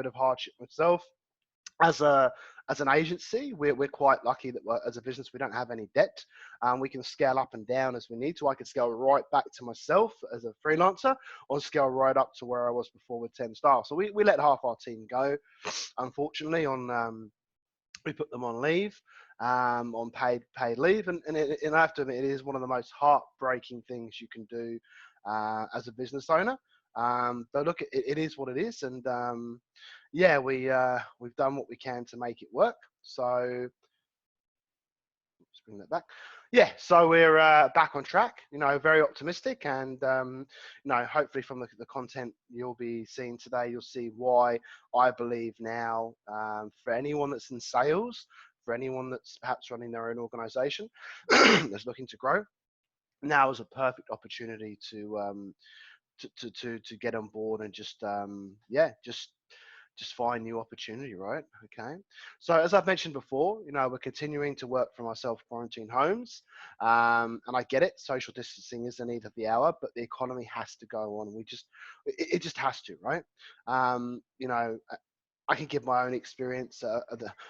bit of hardship myself. As an agency, we're quite lucky that as a business we don't have any debt. We can scale up and down as we need to. I could scale right back to myself as a freelancer, or scale right up to where I was before with 10 staff. So we let half our team go, unfortunately. We put them on leave, on paid leave, and I have to admit, it is one of the most heartbreaking things you can do as a business owner. But look, it is what it is, and yeah, we've done what we can to make it work. So let's bring that back. Yeah, so we're back on track. Very optimistic, and hopefully from the content you'll be seeing today, you'll see why I believe now, for anyone that's in sales, for anyone that's perhaps running their own organization that's looking to grow, now is a perfect opportunity to get on board and just find new opportunity, right? Okay. So as I've mentioned before, we're continuing to work from our self-quarantine homes, and I get it. Social distancing is the need of the hour, but the economy has to go on. It just has to, right? I can give my own experience.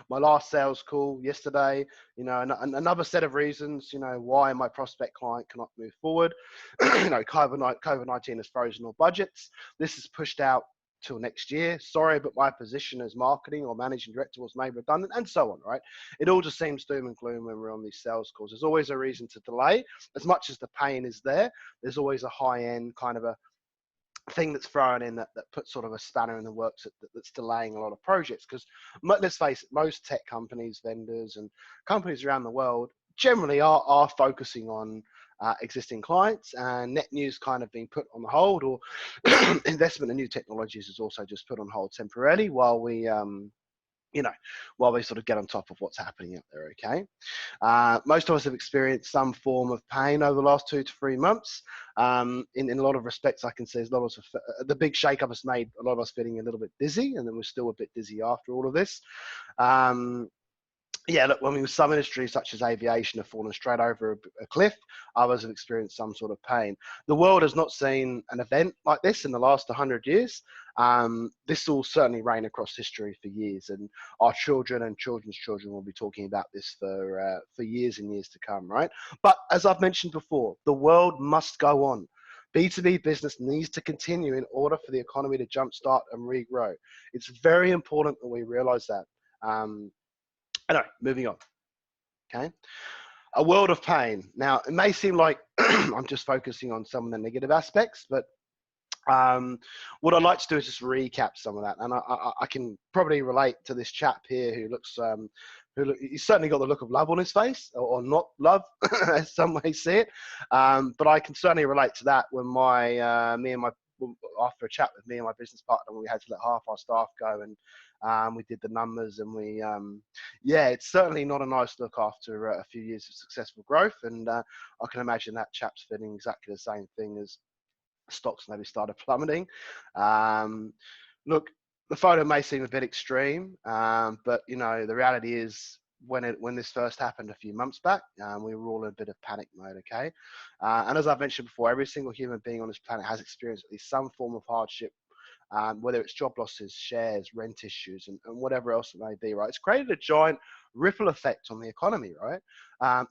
My last sales call yesterday, another set of reasons, why my prospect client cannot move forward. COVID-19 has frozen all budgets. This is pushed out till next year. Sorry, but my position as marketing or managing director was made redundant, and so on, right? It all just seems doom and gloom when we're on these sales calls. There's always a reason to delay. As much as the pain is there, there's always a high-end kind of a thing that's thrown in that puts sort of a spanner in the works that's delaying a lot of projects. Because let's face it, most tech companies, vendors, and companies around the world generally are focusing on existing clients, and net news kind of being put on hold, or investment in new technologies is also just put on hold temporarily while we sort of get on top of what's happening out there. Okay. Most of us have experienced some form of pain over the last 2 to 3 months. In a lot of respects, I can say the big shake-up has made a lot of us feeling a little bit dizzy, and then we're still a bit dizzy after all of this. Yeah, look, some industries such as aviation have fallen straight over a cliff. Others have experienced some sort of pain. The world has not seen an event like this in the last 100 years. This will certainly reign across history for years, and our children and children's children will be talking about this for years and years to come, right? But as I've mentioned before, the world must go on. B2B business needs to continue in order for the economy to jumpstart and regrow. It's very important that we realize that. Anyway, moving on. Okay. A world of pain. Now, it may seem like I'm just focusing on some of the negative aspects, but what I'd like to do is just recap some of that. And I can probably relate to this chap here who looks, he's certainly got the look of love on his face, or not love, as some may see it. But I can certainly relate to that when after a chat with me and my business partner, we had to let half our staff go, and we did the numbers, and it's certainly not a nice look after a few years of successful growth. And I can imagine that chap's feeling exactly the same thing as stocks maybe started plummeting. Look, the photo may seem a bit extreme, but the reality is, when this first happened a few months back, we were all in a bit of panic mode. Okay, and as I've mentioned before, every single human being on this planet has experienced at least some form of hardship, whether it's job losses, shares, rent issues, and whatever else it may be, right? It's created a giant ripple effect on the economy, right?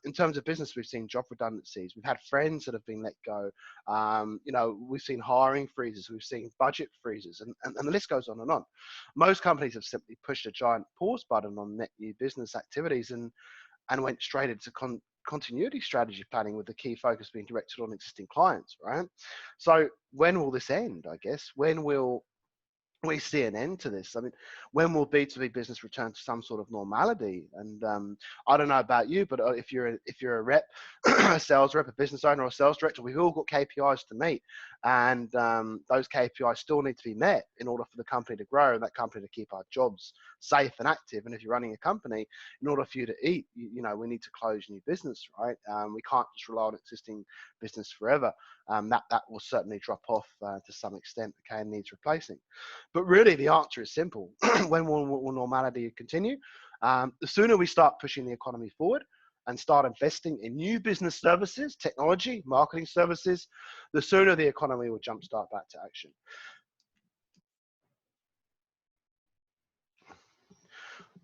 In terms of business, we've seen job redundancies. We've had friends that have been let go. We've seen hiring freezes. We've seen budget freezes, and the list goes on and on. Most companies have simply pushed a giant pause button on net new business activities and went straight into continuity strategy planning, with the key focus being directed on existing clients, right? So when will this end, I guess? When will we see an end to this? I mean, when will B2B business return to some sort of normality? And I don't know about you, but if you're a rep, a sales rep, a business owner, or a sales director, we've all got KPIs to meet, and those KPIs still need to be met in order for the company to grow and that company to keep our jobs safe and active. And if you're running a company, in order for you to eat, we need to close new business, right? We can't just rely on existing business forever. That will certainly drop off to some extent, okay, and needs replacing. But really, the answer is simple. When will normality continue? The sooner we start pushing the economy forward and start investing in new business services, technology, marketing services, the sooner the economy will jumpstart back to action.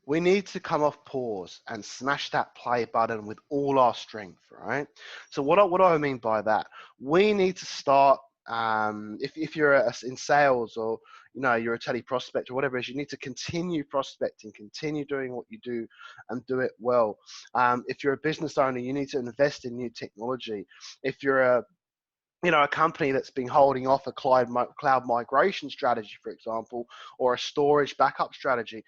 we need to come off pause and smash that play button with all our strength, right? So what do I mean by that? We need to start, if you're in sales, or you're a tele prospect or whatever it is, you need to continue prospecting, continue doing what you do and do it well. If you're a business owner, you need to invest in new technology. If you're a company that's been holding off a cloud migration strategy, for example, or a storage backup strategy,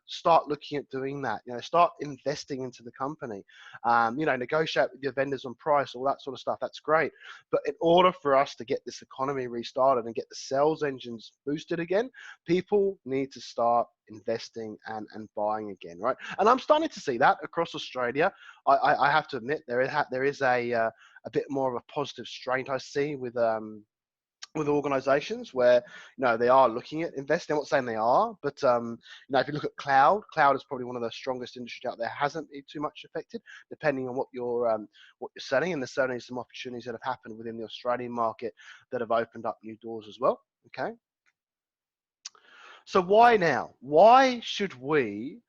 start looking at doing that. Start investing into the company. Negotiate with your vendors on price, all that sort of stuff. That's great. But in order for us to get this economy restarted and get the sales engines boosted again, people need to start investing and buying again, right? And I'm starting to see that across Australia. I have to admit there is a bit more of a positive strain I see with organizations where they are looking at investing. I'm not saying they are, but if you look at cloud is probably one of the strongest industries out there. Hasn't been too much affected, depending on what you're selling. And there's certainly some opportunities that have happened within the Australian market that have opened up new doors as well. Okay, so why now? Why should we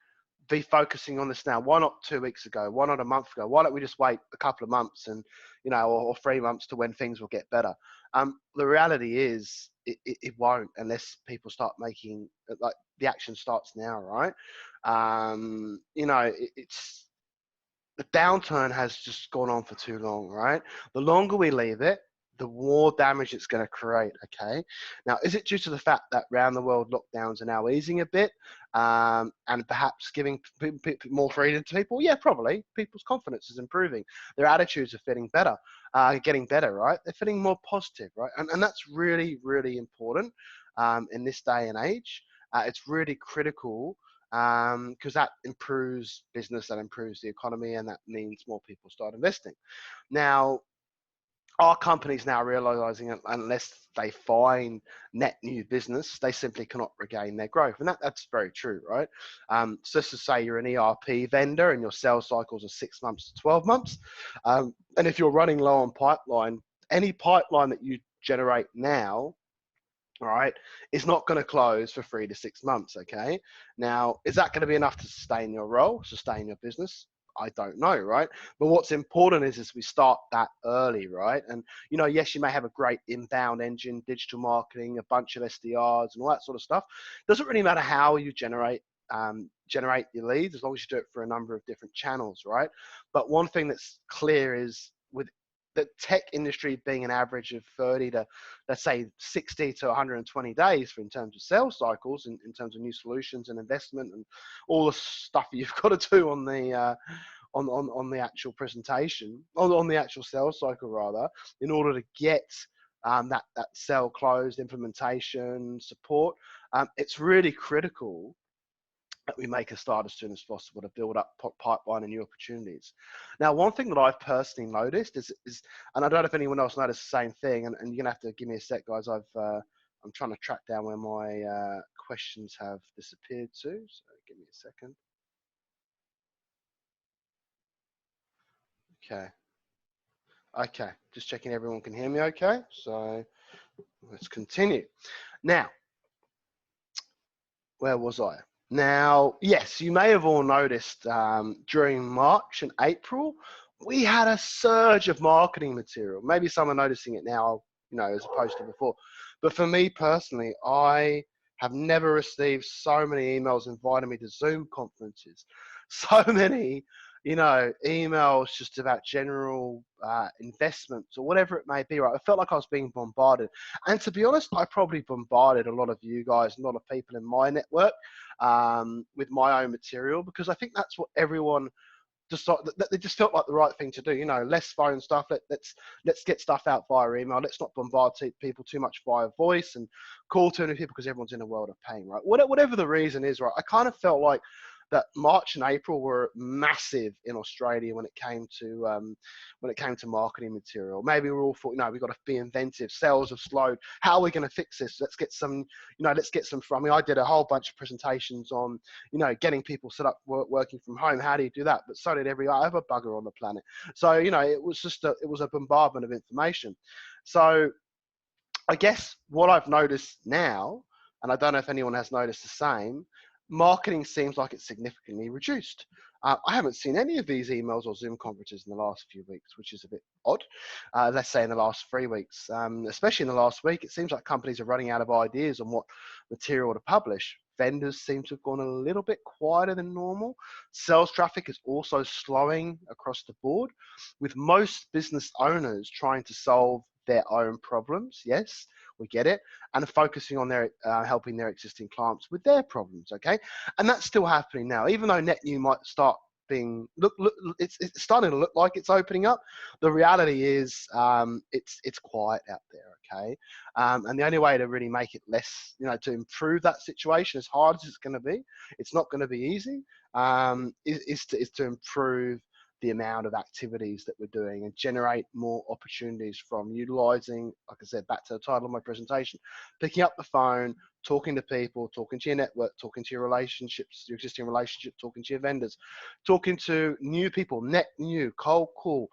be focusing on this now? Why not 2 weeks ago? Why not a month ago? Why don't we just wait a couple of months and, or 3 months to when things will get better? The reality is it won't, unless people start making, like, the action starts now, right? It's the downturn has just gone on for too long, right? The longer we leave it, the more damage it's going to create, okay? Now, is it due to the fact that around the world lockdowns are now easing a bit, and perhaps giving more freedom to people? Yeah, probably. People's confidence is improving. Their attitudes are getting better, right? They're feeling more positive, right? And that's really, really important in this day and age. It's really critical, because that improves business, that improves the economy, and that means more people start investing. Now, our companies now realizing that unless they find net new business, they simply cannot regain their growth. And that's very true, right? So let's just say you're an ERP vendor and your sales cycles are 6 months to 12 months. And if you're running low on pipeline, any pipeline that you generate now, all right, is not going to close for 3 to 6 months, okay? Now, is that going to be enough to sustain your role, sustain your business? I don't know, right? But what's important is we start that early, right? And, yes, you may have a great inbound engine, digital marketing, a bunch of SDRs and all that sort of stuff. Doesn't really matter how you generate your leads, as long as you do it for a number of different channels, right? But one thing that's clear is, with the tech industry being an average of 30 to, let's say, 60 to 120 days in terms of sales cycles, in terms of new solutions and investment and all the stuff you've got to do on the actual presentation, on the actual sales cycle rather, in order to get that sale closed, implementation, support. It's really critical that we make a start as soon as possible to build up pipeline and new opportunities. Now, one thing that I've personally noticed is, and I don't know if anyone else noticed the same thing, and you're gonna have to give me a sec, guys. I'm trying to track down where my questions have disappeared to, so give me a second. Okay, just checking everyone can hear me okay. So let's continue. Now, where was I? Now, yes, you may have all noticed during March and April, we had a surge of marketing material. Maybe some are noticing it now, as opposed to before. But for me personally, I have never received so many emails inviting me to Zoom conferences, so many, emails just about general investments or whatever it may be, right? I felt like I was being bombarded. And to be honest, I probably bombarded a lot of you guys, a lot of people in my network with my own material, because I think that's what everyone they just felt like the right thing to do. Less phone stuff. Let's get stuff out via email. Let's not bombard people too much via voice and call too many people, because everyone's in a world of pain, right? Whatever the reason is, right? I kind of felt like that March and April were massive in Australia when it came to marketing material. Maybe we're all thought, we've got to be inventive. Sales have slowed. How are we going to fix this? Let's get some. I mean, I did a whole bunch of presentations on, getting people set up working from home. How do you do that? But so did every other bugger on the planet. So, it was a bombardment of information. So I guess what I've noticed now, and I don't know if anyone has noticed the same, marketing seems like it's significantly reduced. I haven't seen any of these emails or Zoom conferences in the last few weeks, which is a bit odd. Let's say in the last 3 weeks, especially in the last week, it seems like companies are running out of ideas on what material to publish. Vendors seem to have gone a little bit quieter than normal. Sales traffic is also slowing across the board, with most business owners trying to solve their own problems. Yes, we get it, and focusing on their helping their existing clients with their problems. Okay, and that's still happening now, even though net new might start being look it's starting to look like it's opening up. The reality is it's quiet out there. Okay, and the only way to really make it less, to improve that situation, as hard as it's going to be, it's not going to be easy, is to improve the amount of activities that we're doing and generate more opportunities from utilizing, like I said, back to the title of my presentation, picking up the phone, talking to people, talking to your network, talking to your relationships, your existing relationship, talking to your vendors, talking to new people, net new, cold call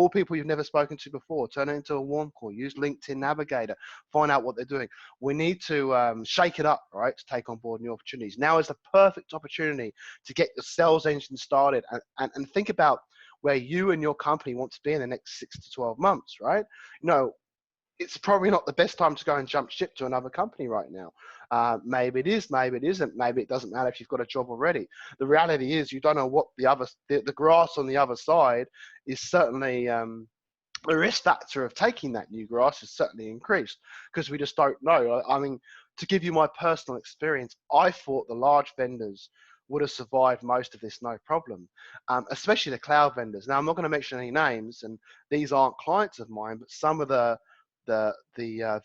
people you've never spoken to before, turn it into a warm call, use LinkedIn Navigator, find out what they're doing. We need to shake it up, right, to take on board new opportunities. Now is the perfect opportunity to get your sales engine started and think about where you and your company want to be in the next 6 to 12 months, right? It's probably not the best time to go and jump ship to another company right now. Maybe it is, maybe it isn't. Maybe it doesn't matter if you've got a job already. The reality is you don't know what the grass on the other side is. Certainly the risk factor of taking that new grass is certainly increased because we just don't know. I mean, to give you my personal experience, I thought the large vendors would have survived most of this no problem, especially the cloud vendors. Now, I'm not going to mention any names, and these aren't clients of mine, but some of the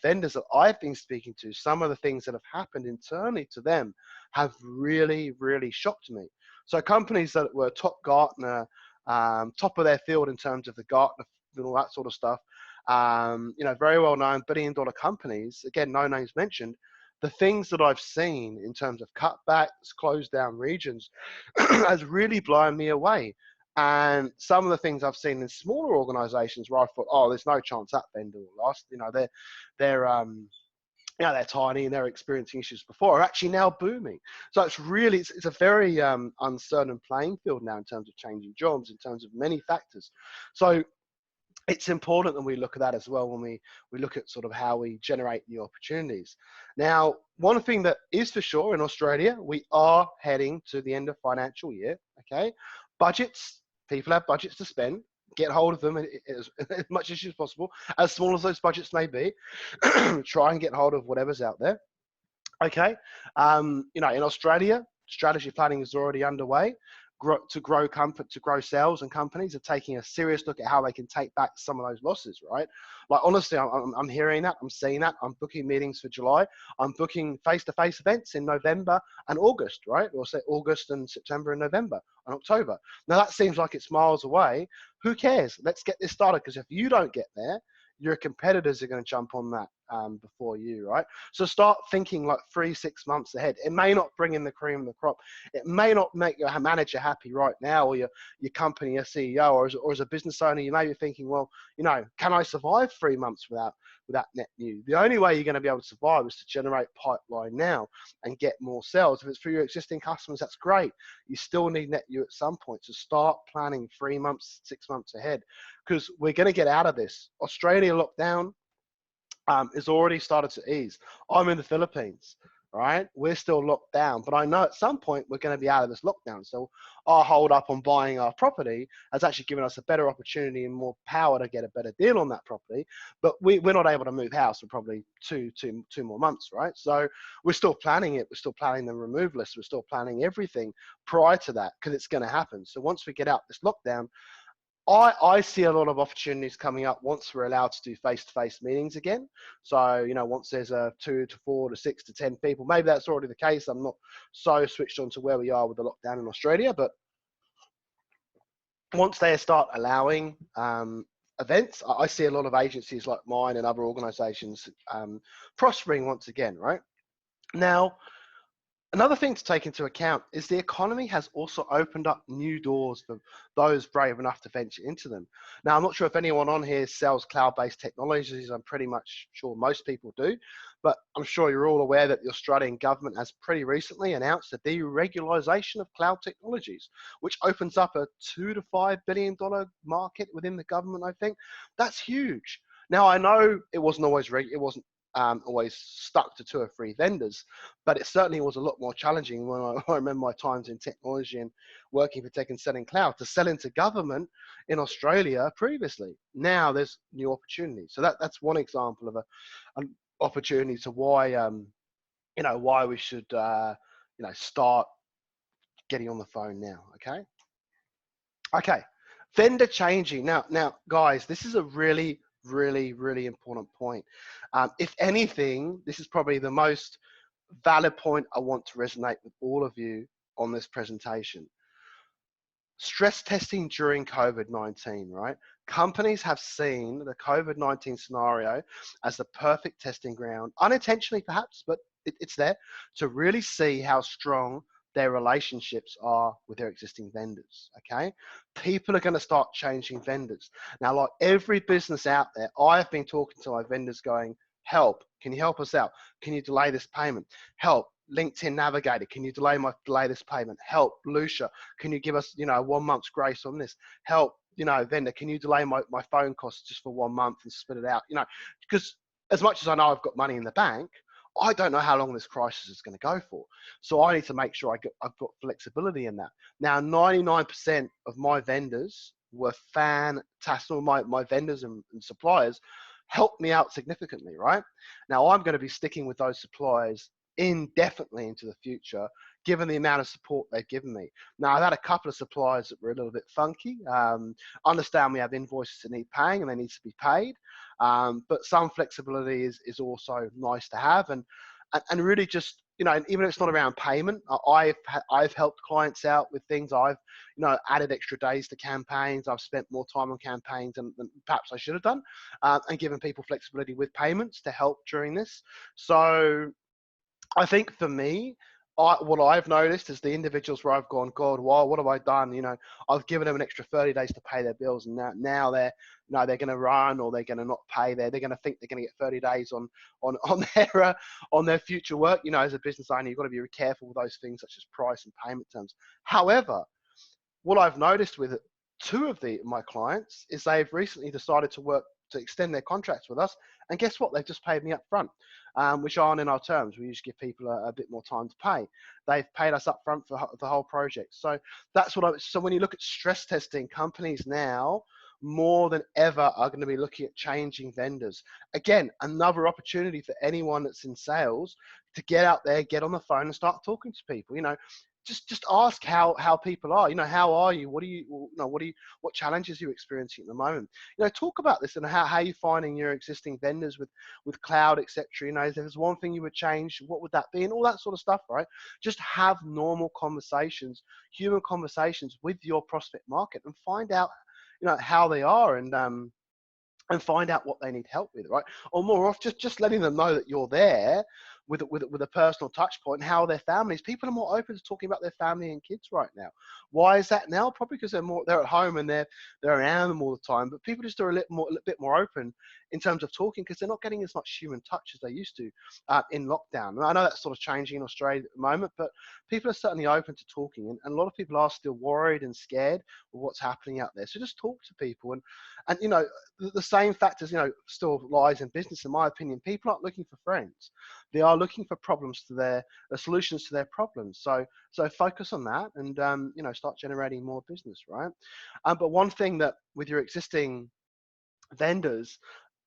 vendors that I've been speaking to, some of the things that have happened internally to them have really, really shocked me. So companies that were top Gartner, top of their field in terms of the Gartner and all that sort of stuff, very well known billion-dollar companies, again, no names mentioned, the things that I've seen in terms of cutbacks, closed down regions has really blown me away. And some of the things I've seen in smaller organizations where I thought, oh, there's no chance that vendor will last. They're tiny and they're experiencing issues before, are actually now booming. So it's a very uncertain playing field now in terms of changing jobs, in terms of many factors. So it's important that we look at that as well when we look at sort of how we generate new opportunities. Now, one thing that is for sure in Australia, we are heading to the end of financial year, okay? Budgets, people have budgets to spend. Get hold of them as much as possible, as small as those budgets may be. Try and get hold of whatever's out there, okay? In Australia, strategy planning is already underway. To grow sales, and companies are taking a serious look at how they can take back some of those losses, right? Like, honestly, I'm hearing that, I'm seeing that. I'm booking meetings for July. I'm booking face-to-face events in November and August, right? Or say August and September and November and October. Now that seems like it's miles away. Who cares? Let's get this started, because if you don't get there, your competitors are going to jump on that before you, right? So start thinking like 3-6 months ahead. It may not bring in the cream of the crop. It may not make your manager happy right now, or your company, your CEO, or as a business owner, you may be thinking, well, can I survive 3 months without net new? The only way you're going to be able to survive is to generate pipeline now and get more sales. If it's for your existing customers, that's great. You still need net new at some point. So start planning 3 months, 6 months ahead, because we're going to get out of this. Australia lockdown is already started to ease. I'm in the Philippines, right? We're still locked down, but I know at some point we're going to be out of this lockdown. So our hold up on buying our property has actually given us a better opportunity and more power to get a better deal on that property. But we're not able to move house for probably two more months, right? So we're still planning it. We're still planning the remove list. We're still planning everything prior to that, because it's going to happen. So once we get out this lockdown, I see a lot of opportunities coming up once we're allowed to do face-to-face meetings again. So, once there's a 2 to 4 to 6 to 10 people, maybe that's already the case. I'm not so switched on to where we are with the lockdown in Australia, but once they start allowing events, I see a lot of agencies like mine and other organizations prospering once again, right? Now, Another thing to take into account is the economy has also opened up new doors for those brave enough to venture into them. Now, I'm not sure if anyone on here sells cloud-based technologies. I'm pretty much sure most people do, but I'm sure you're all aware that the Australian government has pretty recently announced the deregulation of cloud technologies, which opens up a $2 to $5 billion market within the government. I think that's huge. Now, I know it wasn't always it wasn't always stuck to two or three vendors, but it certainly was a lot more challenging when I remember my times in technology and working for tech and selling cloud to sell into government in Australia previously. Now there's new opportunities. So that's one example of an opportunity to why why we should start getting on the phone now. Okay. Vendor changing now, guys. This is a really really important point. If anything, this is probably the most valid point I want to resonate with all of you on this presentation. Stress testing during COVID-19, right? Companies have seen the COVID-19 scenario as the perfect testing ground, unintentionally perhaps, but it's there to really see how strong their relationships are with their existing vendors, okay? People are gonna start changing vendors. Now, like every business out there, I've been talking to my vendors going, help, can you help us out? Can you delay this payment? Help, LinkedIn Navigator, can you delay this payment? Help, Lucia, can you give us, 1 month's grace on this? Help, vendor, can you delay my phone costs just for 1 month and split it out? Because as much as I know I've got money in the bank, I don't know how long this crisis is going to go for. So I need to make sure I've got flexibility in that. Now, 99% of my vendors were fantastic. My vendors and suppliers helped me out significantly, right? Now, I'm going to be sticking with those suppliers indefinitely into the future, given the amount of support they've given me. Now, I've had a couple of suppliers that were a little bit funky. Understand we have invoices that need paying and they need to be paid, but some flexibility is also nice to have, and really just even if it's not around payment, I've helped clients out with things. I've added extra days to campaigns. I've spent more time on campaigns than perhaps I should have done, and given people flexibility with payments to help during this. So I think for me, what I've noticed is the individuals where I've gone, God, wow, what have I done? I've given them an extra 30 days to pay their bills, and now they're they're going to run, or they're going to not pay. They're going to think they're going to get 30 days on their future work. As a business owner, you've got to be careful with those things such as price and payment terms. However, what I've noticed with two of my clients is they've recently decided to extend their contracts with us, and guess what? They've just paid me up front, which aren't in our terms. We usually give people a bit more time to pay. They've paid us up front for the whole project. So that's so when you look at stress testing, companies now more than ever are going to be looking at changing vendors. Again, another opportunity for anyone that's in sales to get out there, get on the phone and start talking to people. Just ask how people are. How are you? What challenges are you experiencing at the moment? Talk about this and how you finding your existing vendors with cloud, etc. If there's one thing you would change, what would that be? And all that sort of stuff, right? Just have normal conversations, human conversations with your prospect market, and find out how they are, and find out what they need help with, right? Or more off, just letting them know that you're there with a personal touch point, and how their families. People are more open to talking about their family and kids right now. Why is that now? Probably because they're at home and they're around them all the time. But people just are a little bit more open in terms of talking, because they're not getting as much human touch as they used to in lockdown. And I know that's sort of changing in Australia at the moment, but people are certainly open to talking, and a lot of people are still worried and scared of what's happening out there. So just talk to people, and the same factors still lies in business, in my opinion. People aren't looking for friends; they are looking for problems to their solutions to their problems. So focus on that, and start generating more business, right? But one thing that with your existing vendors,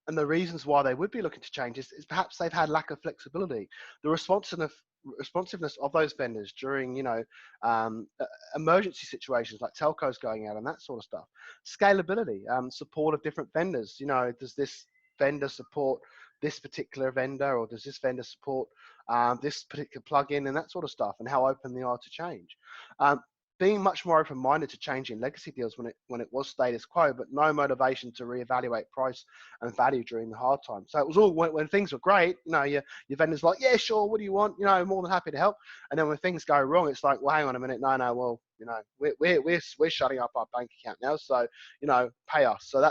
and the reasons why they would be looking to change is perhaps they've had lack of flexibility. The responsiveness of those vendors during emergency situations like telcos going out and that sort of stuff. Scalability, support of different vendors. Does this vendor support this particular vendor, or does this vendor support this particular plugin, and that sort of stuff, and how open they are to change. being much more open-minded to changing legacy deals when it was status quo, but no motivation to reevaluate price and value during the hard times. So it was all when things were great, your vendors like, yeah, sure, what do you want? More than happy to help. And then when things go wrong, it's like, well, hang on a minute, no, well, we're shutting up our bank account now, so pay us. So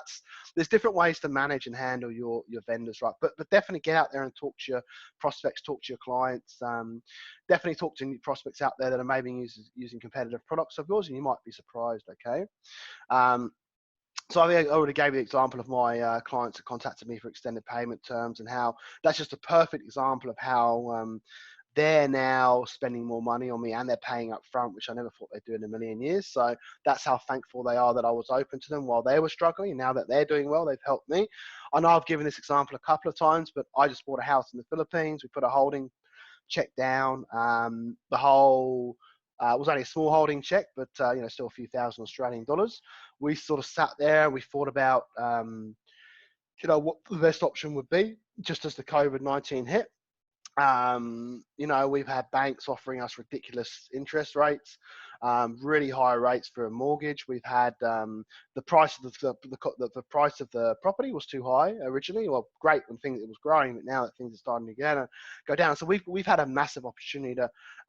there's different ways to manage and handle your vendors, right? But definitely get out there and talk to your prospects, talk to your clients. Definitely talk to new prospects out there that are maybe using competitive products of yours, and you might be surprised. Okay. So I already gave you the example of my clients that contacted me for extended payment terms, and how that's just a perfect example of how they're now spending more money on me and they're paying up front, which I never thought they'd do in a million years. So that's how thankful they are that I was open to them while they were struggling. And now that they're doing well, they've helped me. I know I've given this example a couple of times, but I just bought a house in the Philippines. We put a holding check down. The whole was only a small holding check, but still a few thousand Australian dollars. We sort of sat there. We thought about what the best option would be, just as the COVID-19 hit. We've had banks offering us ridiculous interest rates, really high rates for a mortgage. We've had the price of the price of the property was too high originally. Well, great when it was growing, but now that things are starting to go down. So we've had a massive opportunity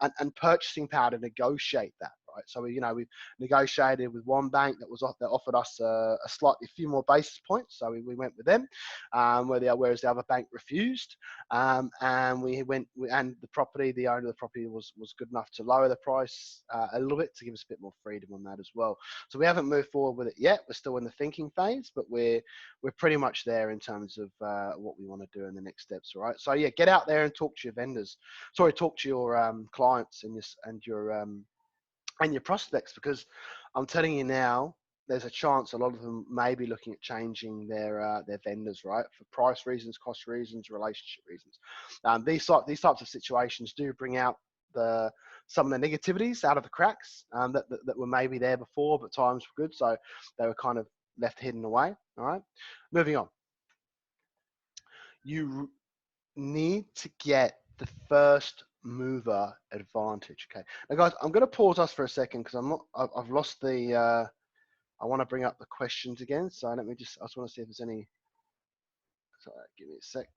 and purchasing power to negotiate that. Right. So we've negotiated with one bank that offered us a few more basis points. So we went with them, whereas the other bank refused. And the owner of the property was good enough to lower the price a little bit to give us a bit more freedom on that as well. So we haven't moved forward with it yet. We're still in the thinking phase, but we're pretty much there in terms of what we want to do in the next steps. All right. So yeah, get out there and talk to your vendors. Talk to your clients and your prospects, because I'm telling you now, there's a chance a lot of them may be looking at changing their vendors, right? For price reasons, cost reasons, relationship reasons. These types of situations do bring out some of the negativities out of the cracks that were maybe there before, but times were good, so they were kind of left hidden away. All right, moving on. You need to get the first mover advantage. Okay, now guys, I'm going to pause us for a second because I've lost the I want to bring up the questions again, so I just want to see if there's any. Sorry, give me a sec.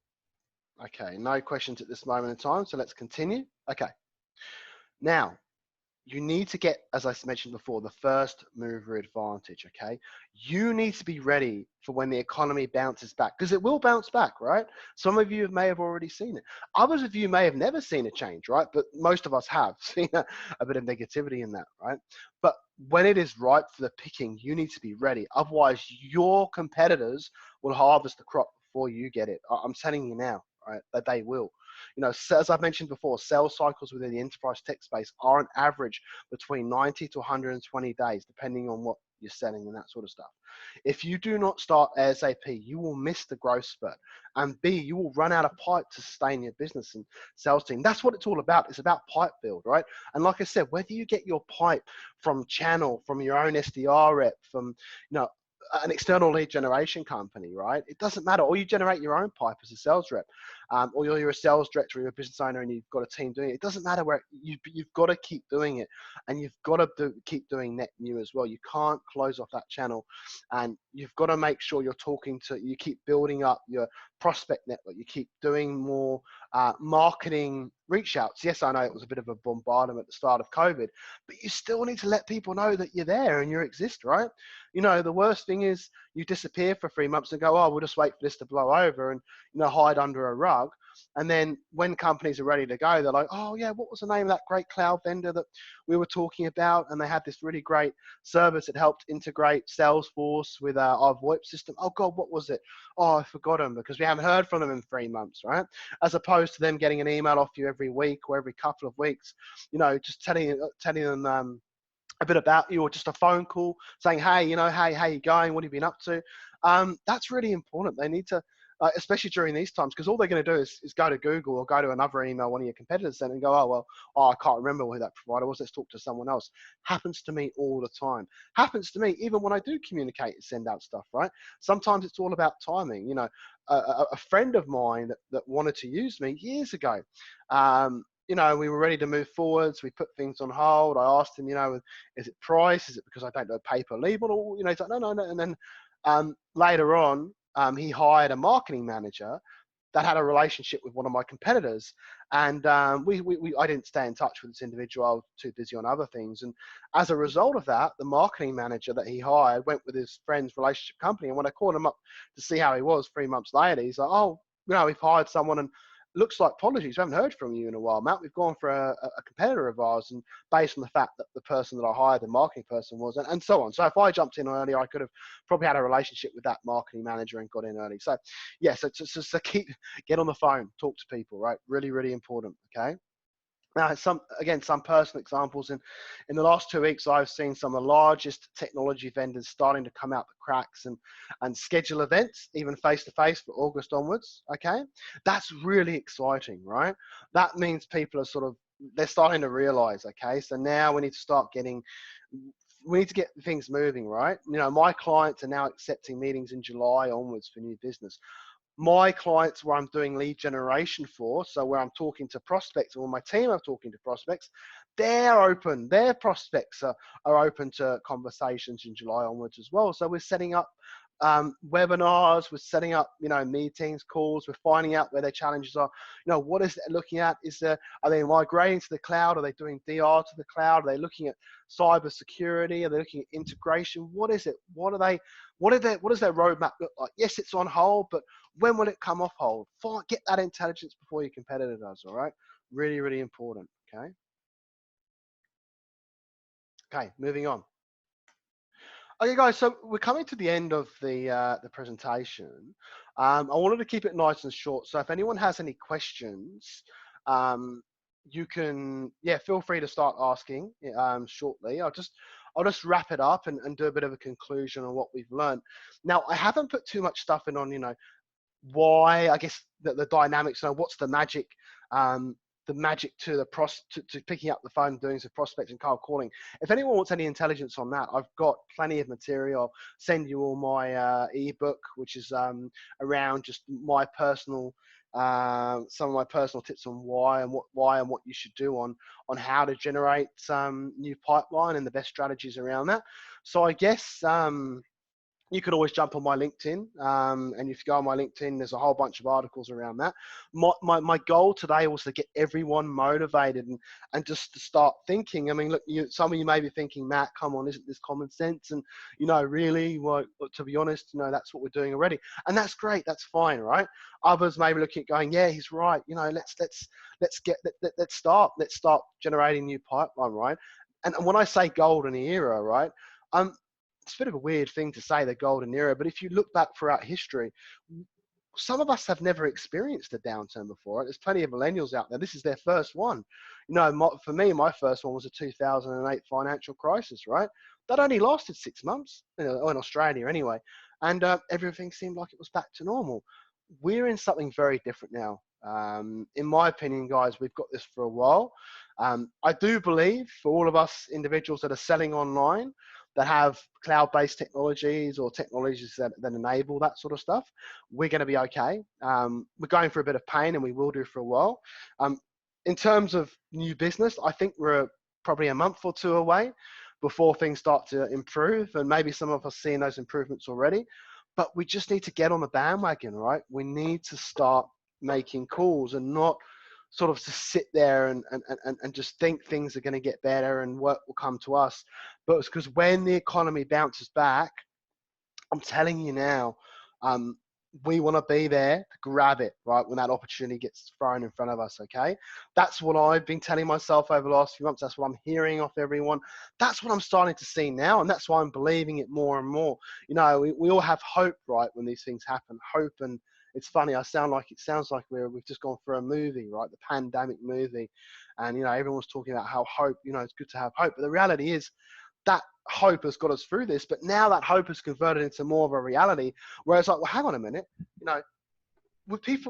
Okay, no questions at this moment in time, so let's continue. Okay, now you need to get, as I mentioned before, the first mover advantage. Okay, you need to be ready for when the economy bounces back, because it will bounce back, right? Some of you may have already seen it. Others of you may have never seen a change, right? But most of us have seen a bit of negativity in that, right? But when it is ripe for the picking, you need to be ready. Otherwise, your competitors will harvest the crop before you get it. I'm telling you now, right, that they will. As I've mentioned before, sales cycles within the enterprise tech space are on average between 90 to 120 days, depending on what you're selling and that sort of stuff. If you do not start ASAP, you will miss the growth spurt. And B, you will run out of pipe to sustain your business and sales team. That's what it's all about. It's about pipe build, right? And like I said, whether you get your pipe from channel, from your own SDR rep, from, an external lead generation company, right? It doesn't matter. Or you generate your own pipe as a sales rep, or you're a sales director, or you're a business owner, and you've got a team doing it. It doesn't matter where you've got to keep doing it, and you've got to keep doing net new as well. You can't close off that channel, and you've got to make sure you keep building up your prospect network. You keep doing more marketing reach outs. Yes, I know it was a bit of a bombardment at the start of COVID, but you still need to let people know that you're there and you exist, right? The worst thing is you disappear for 3 months and go, oh, we'll just wait for this to blow over and, hide under a rug. And then when companies are ready to go, they're like, oh yeah, what was the name of that great cloud vendor that we were talking about? And they had this really great service that helped integrate Salesforce with our VoIP system. Oh God, what was it? Oh, I forgot them, because we haven't heard from them in 3 months, right? As opposed to them getting an email off you every week or every couple of weeks, just telling them a bit about you, or just a phone call saying, hey, hey, how you going? What have you been up to? That's really important. They need to, especially during these times, because all they're going to do is go to Google or go to another email one of your competitors sent and go, I can't remember who that provider was. Let's talk to someone else. Happens to me all the time. Happens to me even when I do communicate and send out stuff, right? Sometimes it's all about timing. A friend of mine that wanted to use me years ago, you know, we were ready to move forwards. We put things on hold. I asked him, you know, is it price? Is it because I don't know paper legal? Or, you know, he's like, no, no, no. And then later on, he hired a marketing manager that had a relationship with one of my competitors. And I didn't stay in touch with this individual. I was too busy on other things. And as a result of that, the marketing manager that he hired went with his friend's relationship company. And when I called him up to see how he was 3 months later, he's like, oh, you know, we've hired someone and looks like apologies. We haven't heard from you in a while, Matt. We've gone for a competitor of ours, and based on the fact that the person that I hired, the marketing person, was, and so on. So if I jumped in earlier, I could have probably had a relationship with that marketing manager and got in early. So yeah, so get on the phone, talk to people, right? Really, really important. Okay. Now, some personal examples. In the last 2 weeks, I've seen some of the largest technology vendors starting to come out the cracks and schedule events, even face to face, for August onwards. Okay, that's really exciting, right? That means people are they're starting to realize. Okay, so now we need to get things moving, right? You know, my clients are now accepting meetings in July onwards for new business. My clients where I'm doing lead generation for, so where I'm talking to prospects, or my team are talking to prospects, they're open. Their prospects are open to conversations in July onwards as well. So we're setting up webinars, we're setting up, you know, meetings, calls, we're finding out where their challenges are. You know, what is it looking at? Are they migrating to the cloud? Are they doing DR to the cloud? Are they looking at cyber security? Are they looking at integration? What is it? What does their roadmap look like? Yes, it's on hold, but when will it come off hold? Get that intelligence before your competitor does, all right? Really, really important, okay? Okay, moving on. Okay, guys, so we're coming to the end of the presentation. I wanted to keep it nice and short, so if anyone has any questions, you can, yeah, feel free to start asking shortly. I'll just wrap it up and do a bit of a conclusion on what we've learned. Now, I haven't put too much stuff in on, you know, why, I guess, the dynamics, you know, what's the magic to to picking up the phone, doing some prospects and cold calling. If anyone wants any intelligence on that, I've got plenty of material. I'll send you all my ebook, which is around just my personal some of my personal tips on why and what you should do on how to generate new pipeline and the best strategies around that. So I guess you could always jump on my LinkedIn, and if you go on my LinkedIn, there's a whole bunch of articles around that. My goal today was to get everyone motivated and just to start thinking. I mean, look, some of you may be thinking, Matt, come on, isn't this common sense? And, you know, really, well, to be honest, you know, that's what we're doing already. And that's great, that's fine, right? Others may be looking at going, yeah, he's right. You know, let's start generating new pipeline, right? And when I say golden era, right, it's a bit of a weird thing to say, the golden era, but if you look back throughout history, some of us have never experienced a downturn before. There's plenty of millennials out there. This is their first one. You know, for me, my first one was a 2008 financial crisis, right? That only lasted 6 months, you know, in Australia anyway. And everything seemed like it was back to normal. We're in something very different now. In my opinion, guys, we've got this for a while. I do believe for all of us individuals that are selling online, that have cloud-based technologies or technologies that enable that sort of stuff, we're going to be okay. We're going for a bit of pain, and we will do for a while. In terms of new business, I think we're probably a month or two away before things start to improve, and maybe some of us seeing those improvements already. But we just need to get on the bandwagon, right? We need to start making calls and not sort of to sit there and just think things are going to get better and work will come to us. But it's because when the economy bounces back, I'm telling you now, we want to be there to grab it, right, when that opportunity gets thrown in front of us, okay? That's what I've been telling myself over the last few months. That's what I'm hearing off everyone. That's what I'm starting to see now, and that's why I'm believing it more and more. You know, we all have hope, right, when these things happen. Hope, and it's funny, it sounds like we've just gone through a movie, right, the pandemic movie, and, you know, everyone's talking about how hope, you know, it's good to have hope, but the reality is that hope has got us through this, but now that hope is converted into more of a reality, where it's like, well, hang on a minute, you know,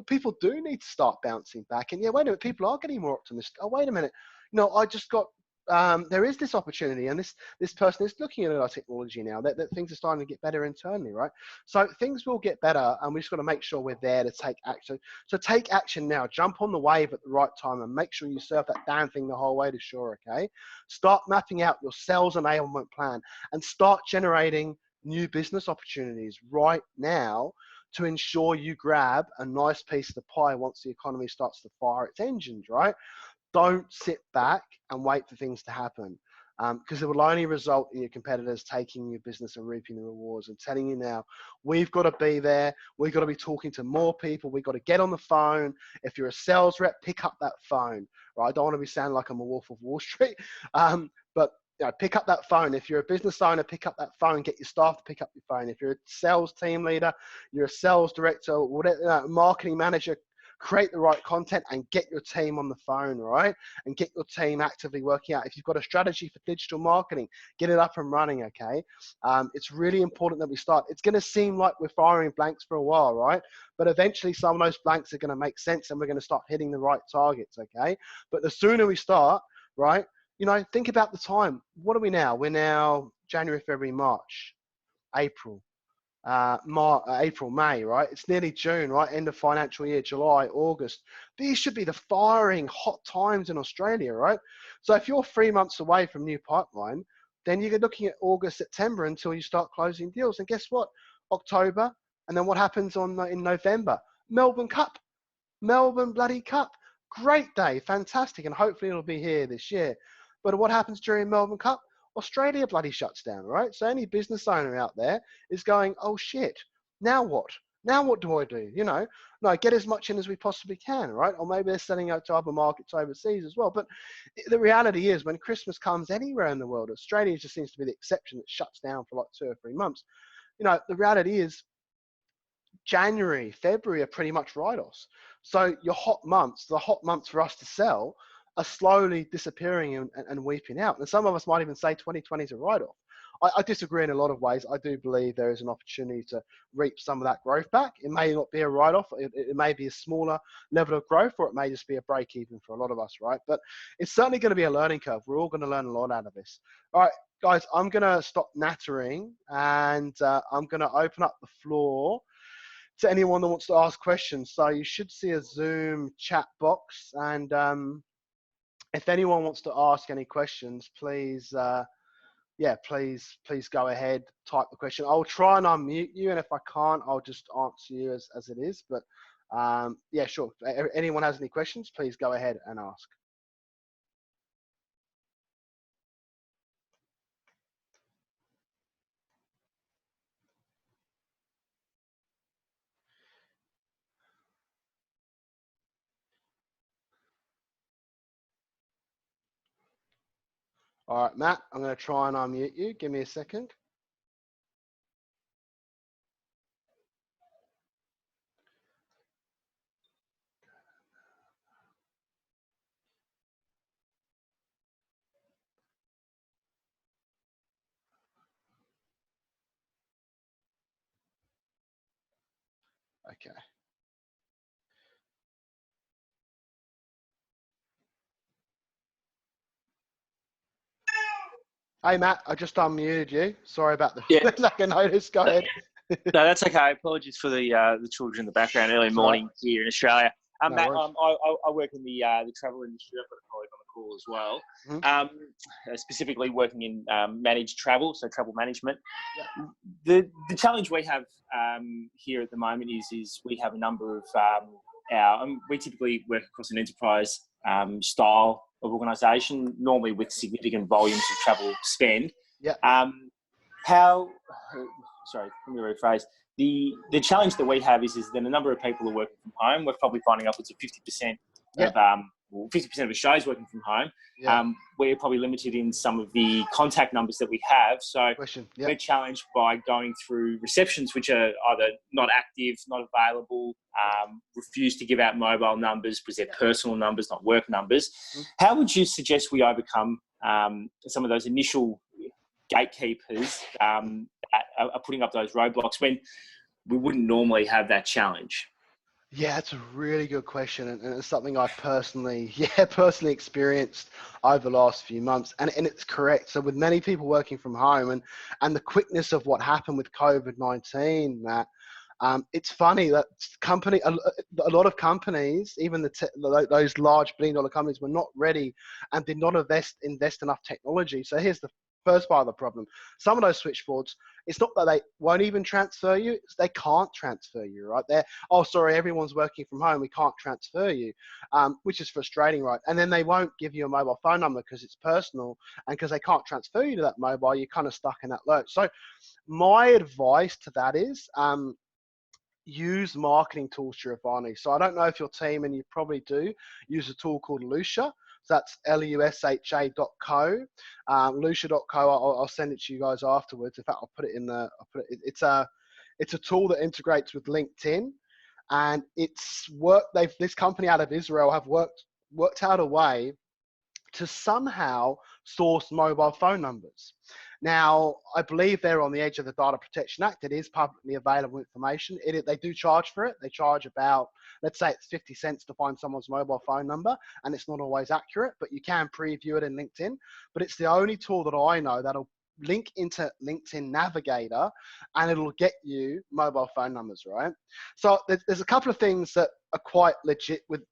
people do need to start bouncing back, and yeah, wait a minute, people are getting more optimistic. Oh, wait a minute, you know, I just got there is this opportunity, and this person is looking at our technology now, that things are starting to get better internally, right? So things will get better, and we just got to make sure we're there to take action. So take action now. Jump on the wave at the right time, and make sure you surf that damn thing the whole way to shore. Okay. Start mapping out your sales enablement plan, and start generating new business opportunities right now to ensure you grab a nice piece of the pie once the economy starts to fire its engines, right? Don't sit back and wait for things to happen, because it will only result in your competitors taking your business and reaping the rewards. I'm telling you now, we've got to be there. We've got to be talking to more people. We've got to get on the phone. If you're a sales rep, pick up that phone, right? I don't want to be sounding like I'm a wolf of Wall Street, but pick up that phone. If you're a business owner, pick up that phone. Get your staff to pick up your phone. If you're a sales team leader, you're a sales director, whatever, marketing manager, create the right content and get your team on the phone, right? And get your team actively working out. If you've got a strategy for digital marketing, get it up and running, okay? It's really important that we start. It's going to seem like we're firing blanks for a while, right? But eventually some of those blanks are going to make sense and we're going to start hitting the right targets, okay? But the sooner we start, right? Think about the time. What are we now? We're now January, February, March, April. April, May, right? It's nearly June, right? End of financial year, July, August. These should be the firing hot times in Australia, right? So if you're 3 months away from new pipeline, then you're looking at August, September until you start closing deals. And guess what? October, and then what happens in November? Melbourne Cup. Melbourne bloody Cup. Great day, fantastic, and hopefully it'll be here this year. But what happens during Melbourne Cup? Australia bloody shuts down, right? So any business owner out there is going, oh shit, now what? Now what do I do? No, get as much in as we possibly can, right? Or maybe they're selling out to other markets overseas as well. But the reality is when Christmas comes anywhere in the world, Australia just seems to be the exception that shuts down for like 2 or 3 months. The reality is January, February are pretty much write-offs. So your hot months, the hot months for us to sell, are slowly disappearing and weeping out. And some of us might even say 2020 is a write-off. I disagree in a lot of ways. I do believe there is an opportunity to reap some of that growth back. It may not be a write-off. It may be a smaller level of growth, or it may just be a break-even for a lot of us, right? But it's certainly going to be a learning curve. We're all going to learn a lot out of this. All right, guys, I'm going to stop nattering, and I'm going to open up the floor to anyone that wants to ask questions. So you should see a Zoom chat box, and if anyone wants to ask any questions, please go ahead, type the question. I'll try and unmute you, and if I can't, I'll just answer you as it is. But yeah, sure. If anyone has any questions, please go ahead and ask. All right, Matt, I'm going to try and unmute you. Give me a second. Okay. Hey, Matt, I just unmuted you. Sorry about the lack of notice. Go ahead. No, that's okay. Apologies for the children in the background. Early morning here in Australia. No Matt, worries. I work in the travel industry. I've got a colleague on the call as well. Mm-hmm. Specifically working in managed travel, so travel management. Yeah. The challenge we have here at the moment is we have a number of we typically work across an enterprise style of organisation, normally with significant volumes of travel spend. Yeah. Sorry, let me rephrase. The challenge that we have is that a number of people are working from home. We're probably finding upwards of 50% of 50% of Australia's working from home. Yeah. We're probably limited in some of the contact numbers that we have. So we're challenged by going through receptions which are either not active, not available, refuse to give out mobile numbers because they're personal numbers, not work numbers. Mm-hmm. How would you suggest we overcome some of those initial gatekeepers that are putting up those roadblocks when we wouldn't normally have that challenge? Yeah, it's a really good question, and it's something I personally, yeah, personally experienced over the last few months, and it's correct. So with many people working from home, and the quickness of what happened with COVID-19, that it's funny that a lot of companies, even those large billion-dollar companies, were not ready and did not invest enough technology. So here's the first part of the problem. Some of those switchboards, it's not that they won't even transfer you; it's they can't transfer you, right? They're, oh, sorry, everyone's working from home, we can't transfer you, which is frustrating, right? And then they won't give you a mobile phone number because it's personal, and because they can't transfer you to that mobile, you're kind of stuck in that lurch. So my advice to that is, use marketing tools to your advantage. So I don't know if your team, and you probably do, use a tool called Lucia. So that's lusha.co. Lucia.co. I'll send it to you guys afterwards. In fact, I'll put it in the. It's a tool that integrates with LinkedIn, and it's work. This company out of Israel have worked out a way to somehow source mobile phone numbers. Now, I believe they're on the edge of the Data Protection Act. It is publicly available information. They do charge for it. They charge about, let's say it's 50 cents to find someone's mobile phone number, and it's not always accurate, but you can preview it in LinkedIn. But it's the only tool that I know that'll link into LinkedIn Navigator, and it'll get you mobile phone numbers, right? So there's a couple of things that are quite legit with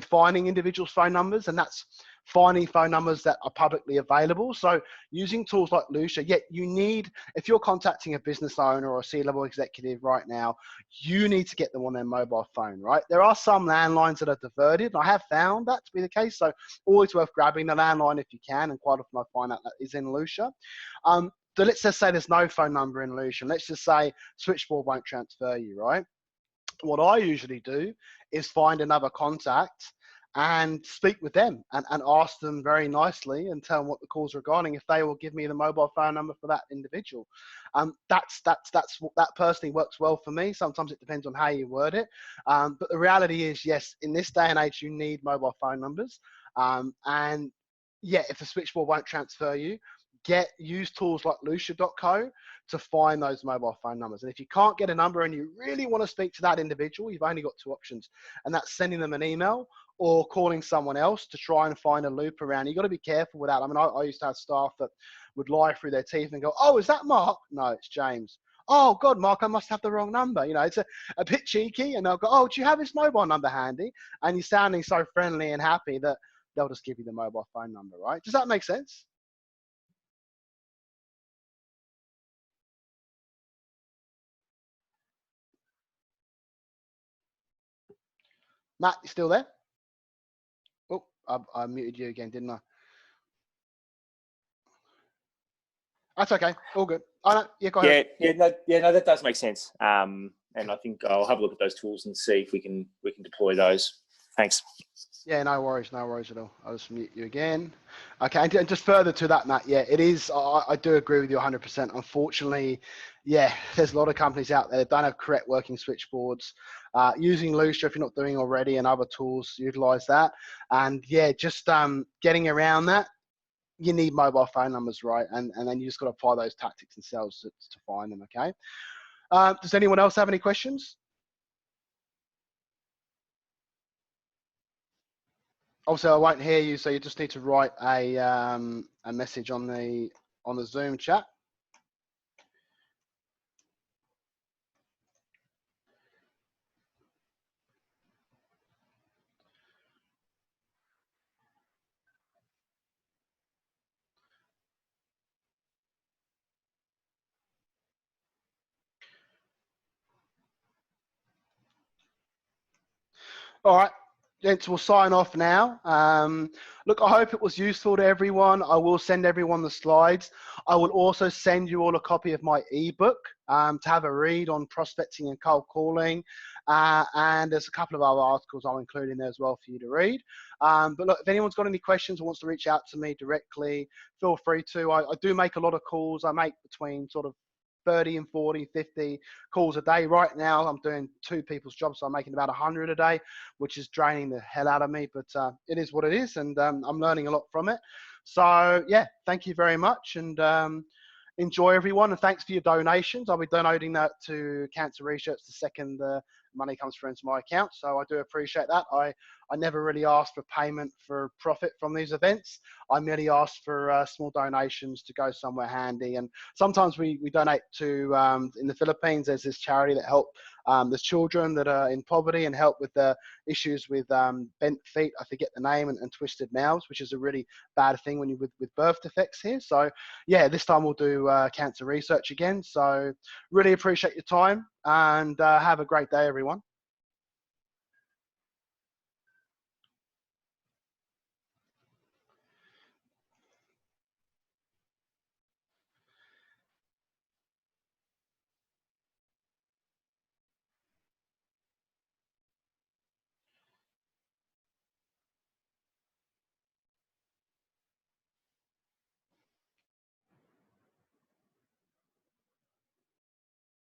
finding individuals' phone numbers, and that's finding phone numbers that are publicly available. So using tools like Lucia, you need, if you're contacting a business owner or a C-level executive right now, you need to get them on their mobile phone, right? There are some landlines that are diverted, and I have found that to be the case. So always worth grabbing the landline if you can, and quite often I find that is in Lucia. So let's just say there's no phone number in Lucia. Let's just say switchboard won't transfer you, right? What I usually do is find another contact and speak with them, and ask them very nicely and tell them what the call's regarding, if they will give me the mobile phone number for that individual. That personally works well for me. Sometimes it depends on how you word it. But the reality is, yes, in this day and age, you need mobile phone numbers. And yeah, if the switchboard won't transfer you, use tools like lucia.co to find those mobile phone numbers. And if you can't get a number and you really want to speak to that individual, you've only got two options, and that's sending them an email or calling someone else to try and find a loop around. You've got to be careful with that. I mean, I used to have staff that would lie through their teeth and go, oh, is that Mark? No, it's James. Oh, God, Mark, I must have the wrong number. You know, it's a bit cheeky, and they'll go, oh, do you have his mobile number handy? And you're sounding so friendly and happy that they'll just give you the mobile phone number, right? Does that make sense? Matt, you still there? Oh, I muted you again, didn't I? That's okay. All good. Oh, no, yeah, go ahead. No, that does make sense. And I think I'll have a look at those tools and see if we can deploy those. Thanks. Yeah, no worries at all. I'll just mute you again. Okay, and just further to that, Matt, yeah, it is, I do agree with you 100%. Unfortunately, yeah, there's a lot of companies out there that don't have correct working switchboards. Using Lucia, if you're not doing already, and other tools, utilize that. And yeah, just getting around that, you need mobile phone numbers, right? And then you just got to apply those tactics and sales to find them, okay? Does anyone else have any questions? Also, I won't hear you, so you just need to write a message on the Zoom chat. All right, gents, we'll sign off now. Look, I hope it was useful to everyone. I will send everyone the slides. I will also send you all a copy of my ebook to have a read on prospecting and cold calling. And there's a couple of other articles I'll include in there as well for you to read. But look, if anyone's got any questions or wants to reach out to me directly, feel free to. I do make a lot of calls. I make between sort of 30 and 40, 50 calls a day. Right now, I'm doing two people's jobs, so I'm making about 100 a day, which is draining the hell out of me, but it is what it is, and I'm learning a lot from it. So yeah, thank you very much, and enjoy everyone, and thanks for your donations. I'll be donating that to cancer research the second money comes through into my account. So I do appreciate that. I never really ask for payment for profit from these events. I merely ask for small donations to go somewhere handy. And sometimes we donate to, in the Philippines, there's this charity that help there's children that are in poverty and help with the issues with bent feet, I forget the name, and twisted mouths, which is a really bad thing when you with birth defects here. So yeah, this time we'll do cancer research again. So really appreciate your time, and have a great day, everyone.